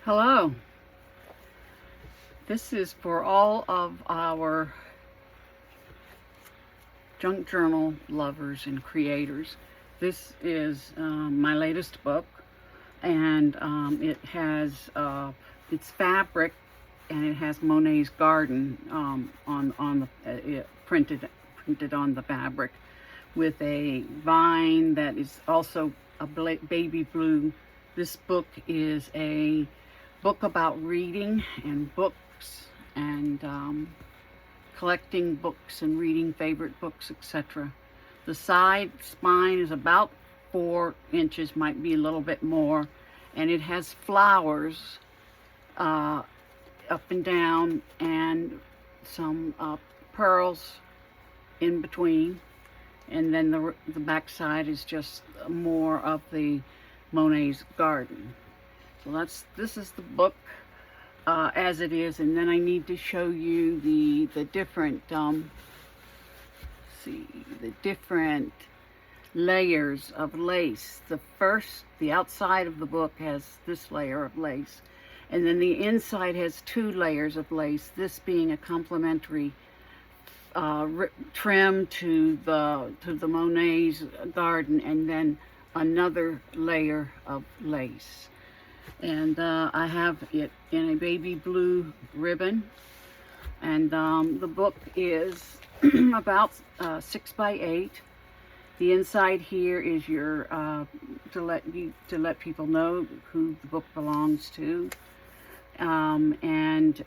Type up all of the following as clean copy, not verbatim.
Hello. This is for all of our junk journal lovers and creators. This is my latest book, and it has it's fabric, and it has Monet's garden on the printed on the fabric, with a vine that is also a baby blue. This book is a book about reading and books and collecting books and reading favorite books, etc. The side spine is about 4 inches, might be a little bit more, and it has flowers up and down and some pearls in between, and then the back side is just more of the Monet's garden. So this is the book as it is, and then I need to show you the different the different layers of lace. The outside of the book has this layer of lace, and then the inside has 2 layers of lace, this being a complementary trim to the Monet's garden, and then another layer of lace. And I have it in a baby blue ribbon, and the book is about 6 by 8. The inside here is your to let people know who the book belongs to, and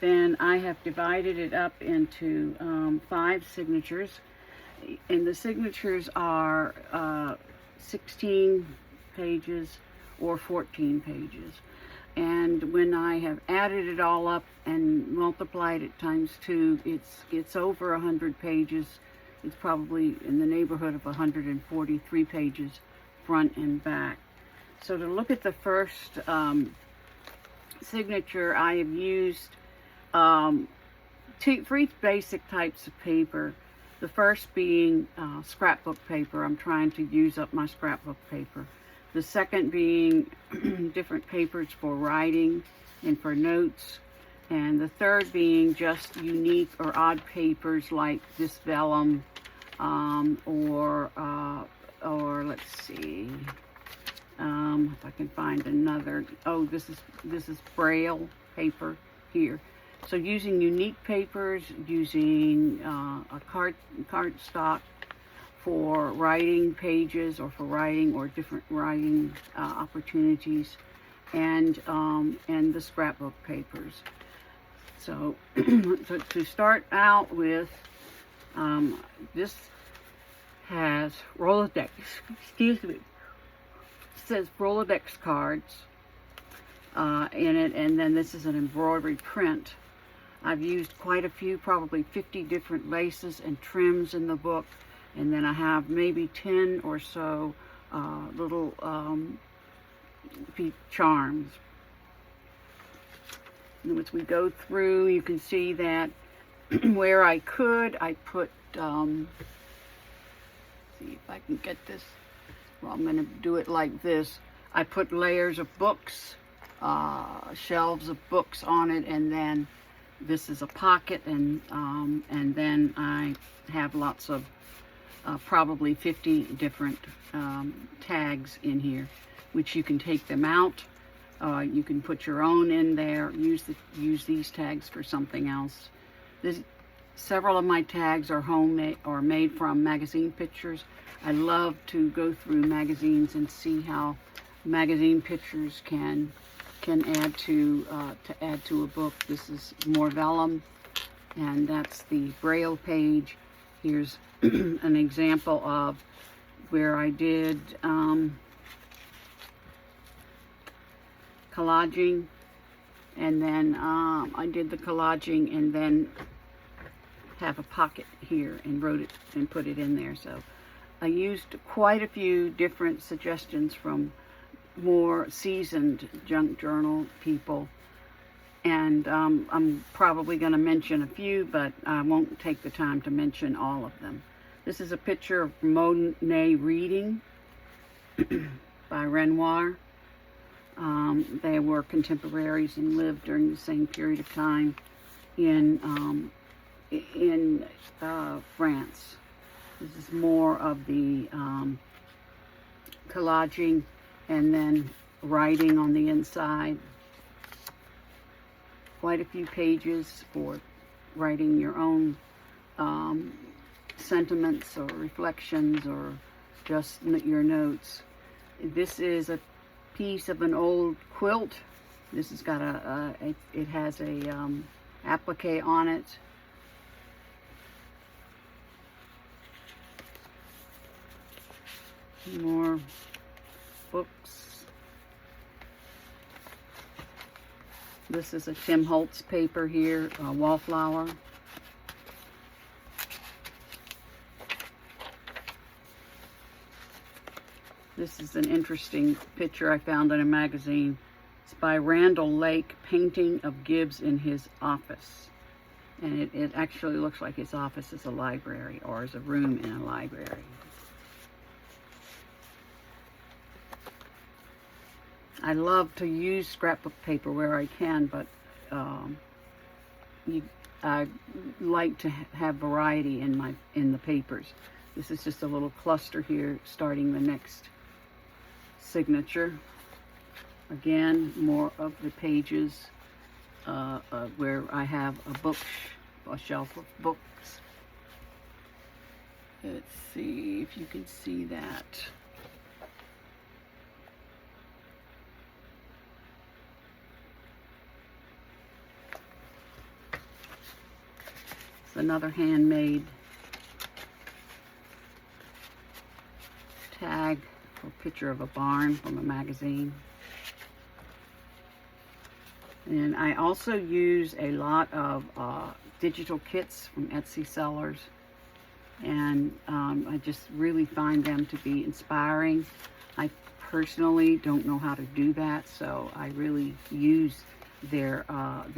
then I have divided it up into 5 signatures, and the signatures are 16 pages or 14 pages. And when I have added it all up and multiplied it times 2, it's over 100 pages. It's probably in the neighborhood of 143 pages, front and back. So to look at the first signature, I have used 3 basic types of paper. The first being scrapbook paper. I'm trying to use up my scrapbook paper. The second being different papers for writing and for notes. And the third being just unique or odd papers like this vellum, or let's see, if I can find another. Oh, this is Braille paper here. So using unique papers, using a cardstock for writing pages, or for writing or different writing opportunities, and the scrapbook papers. So, to start out with, this has Rolodex. Excuse me. It says Rolodex cards in it, and then this is an embroidery print. I've used quite a few, probably 50 different laces and trims in the book. And then I have maybe 10 or so little charms. And as we go through, you can see that where I could, I put, see if I can get this. Well, I'm going to do it like this. I put layers of books, shelves of books on it, and then this is a pocket, and then I have lots of probably 50 different tags in here, which you can take them out. You can put your own in there. Use these tags for something else. Several of my tags are homemade or made from magazine pictures. I love to go through magazines and see how magazine pictures can add to a book. This is more vellum, and that's the Braille page. Here's an example of where I did collaging, and then I did the collaging and then have a pocket here and wrote it and put it in there. So I used quite a few different suggestions from more seasoned junk journal people, and I'm probably going to mention a few, but I won't take the time to mention all of them. This is a picture of Monet reading by Renoir. They were contemporaries and lived during the same period of time in France. This is more of the collaging and then writing on the inside. Quite a few pages for writing your own sentiments or reflections or just your notes. This is a piece of an old quilt. This has got it has a applique on it. More books. This is a Tim Holtz paper here, Wallflower. This is an interesting picture I found in a magazine. It's by Randall Lake, painting of Gibbs in his office. And it actually looks like his office is a library or is a room in a library. I love to use scrapbook paper where I can, but I like to have variety in the papers. This is just a little cluster here, starting the next signature. Again, more of the pages where I have a shelf of books. Let's see if you can see that. Another handmade tag or picture of a barn from a magazine. And I also use a lot of digital kits from Etsy sellers, and I just really find them to be inspiring. I personally don't know how to do that, so I really use their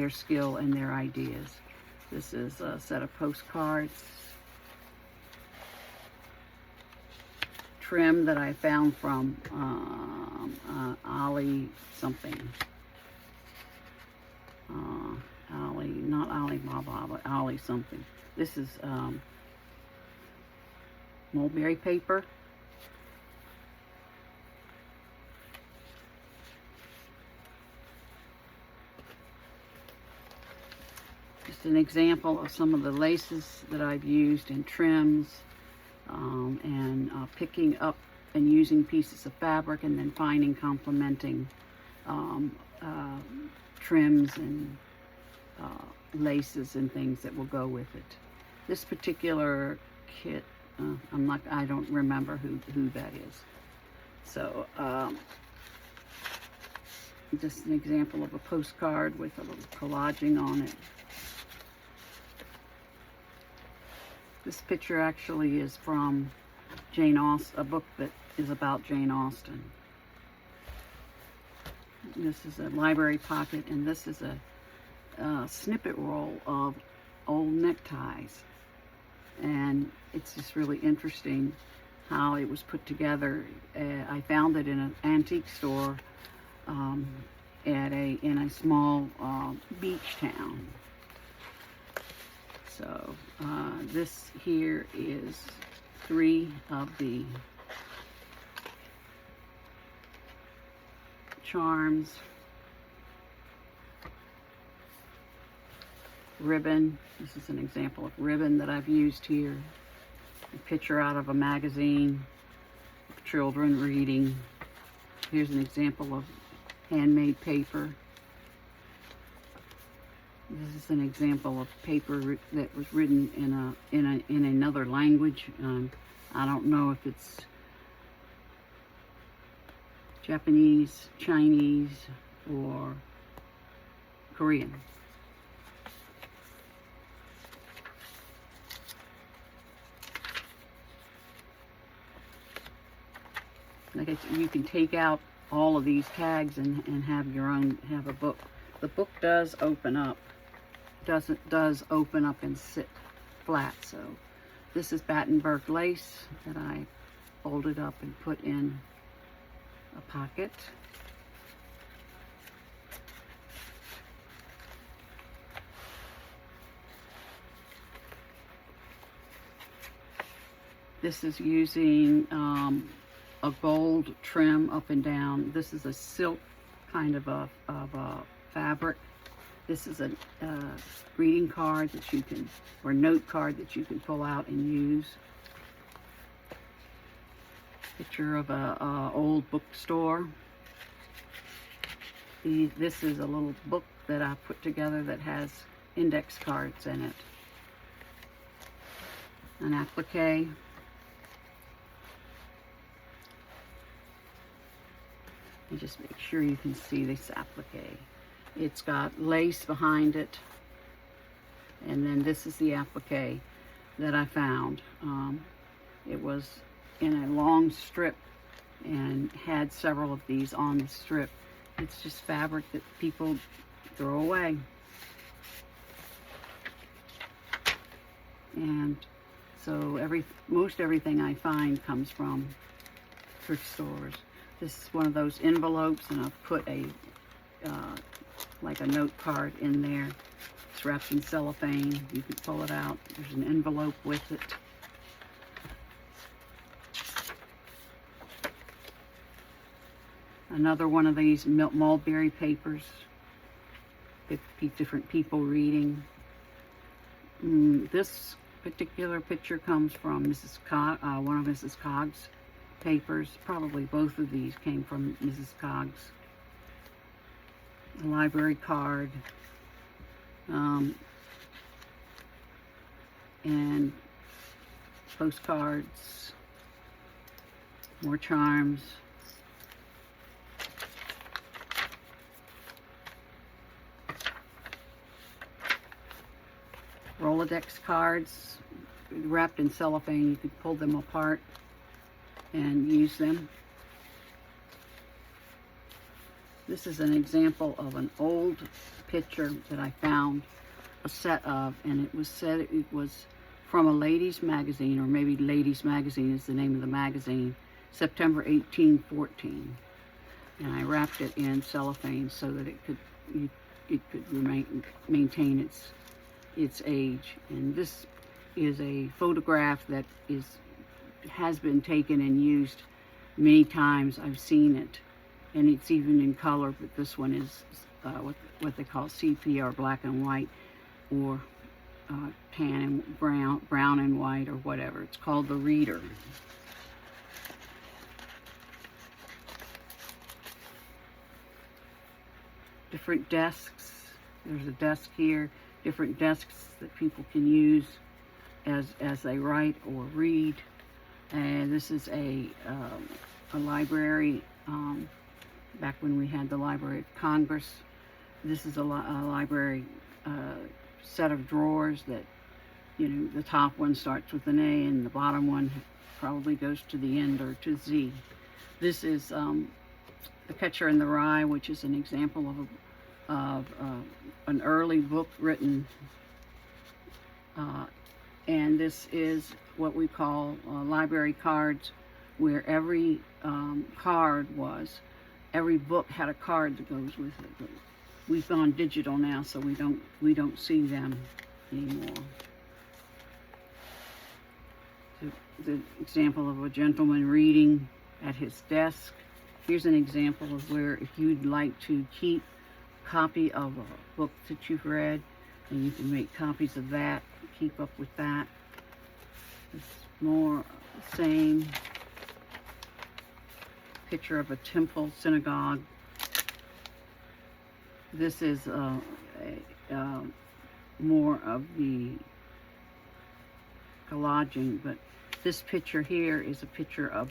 skill and their ideas. This is a set of postcards, trim that I found from Ali something. Ali, not Alibaba, but Ali something. This is mulberry paper. Just an example of some of the laces that I've used in trims, and picking up and using pieces of fabric and then finding complementing trims and laces and things that will go with it. This particular kit, I don't remember who that is. So just an example of a postcard with a little collaging on it. This picture actually is from Jane Austen, a book that is about Jane Austen. This is a library pocket, and this is a snippet roll of old neckties. And it's just really interesting how it was put together. I found it in an antique store in a small beach town. So this here is 3 of the charms. Ribbon. This is an example of ribbon that I've used here. A picture out of a magazine of children reading. Here's an example of handmade paper. This is an example of paper that was written in another language. I don't know if it's Japanese, Chinese, or Korean. Like you can take out all of these tags and have your own, have a book. The book does open up. Does open up and sit flat. So this is Battenberg lace that I folded up and put in a pocket. This is using a gold trim up and down. This is a silk kind of a fabric. This is a greeting card that you can, or note card that you can pull out and use. Picture of a old bookstore. This is a little book that I put together that has index cards in it. An applique. And just make sure you can see this applique. It's got lace behind it. And then this is the applique that I found. It was in a long strip and had several of these on the strip. It's just fabric that people throw away. And so most everything I find comes from thrift stores. This is one of those envelopes, and I've put a like a note card in there. It's wrapped in cellophane. You can pull it out. There's an envelope with it. Another one of these mulberry papers. Different people reading. This particular picture comes from one of Mrs. Cogg's papers. Probably both of these came from Mrs. Cogg's. A library card. And postcards. More charms. Rolodex cards wrapped in cellophane. You could pull them apart and use them. This is an example of an old picture that I found a set of, and it was said it was from a ladies magazine, or maybe Ladies Magazine is the name of the magazine, September 1814. And I wrapped it in cellophane so that it could maintain its age. And this is a photograph that has been taken and used many times. I've seen it, and it's even in color, but this one is what they call sepia, or black and white, or tan and brown and white, or whatever. It's called The Reader. Different desks. There's a desk here. Different desks that people can use as they write or read. And this is a library, back when we had the Library of Congress. This is a library set of drawers that, the top one starts with an A and the bottom one probably goes to the end, or to Z. This is The Catcher in the Rye, which is an example of an early book written, and this is what we call library cards, where every every book had a card that goes with it. But we've gone digital now, so we don't see them anymore. The example of a gentleman reading at his desk. Here's an example of where, if you'd like to keep a copy of a book that you've read, and you can make copies of that, keep up with that. It's more the same. Picture of a temple, synagogue. This is more of the collaging, but this picture here is a picture of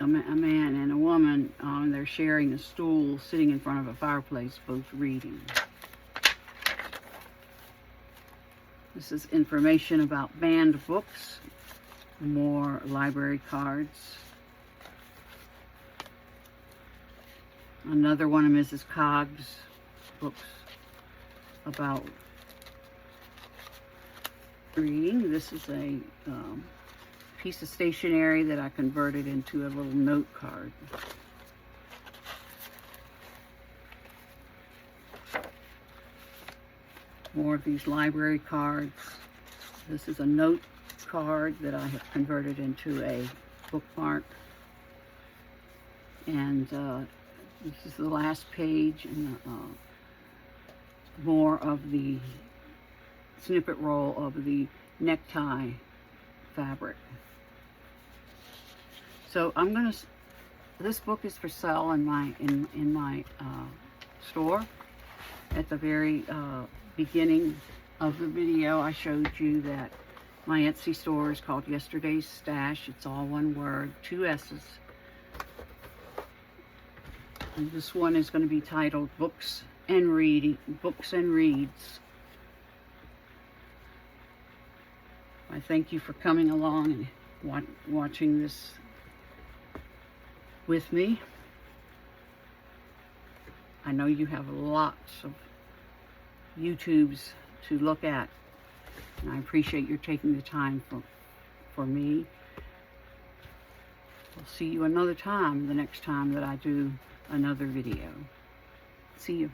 a man and a woman. They're sharing a stool, sitting in front of a fireplace, both reading. This is information about banned books. More library cards. Another one of Mrs. Cogg's books about reading. This is a piece of stationery that I converted into a little note card. More of these library cards. This is a note card that I have converted into a bookmark. And this is the last page, and more of the snippet roll of the necktie fabric. So I'm gonna. This book is for sale in my store. At the very beginning of the video, I showed you that my Etsy store is called Yesterday's Stash. It's all one word, 2 S's. And this one is going to be titled Books and Reads. I thank you for coming along and watching this with me. I know you have lots of YouTubes to look at, and I appreciate your taking the time for me. I'll see you another time, the next time that I do another video. See you.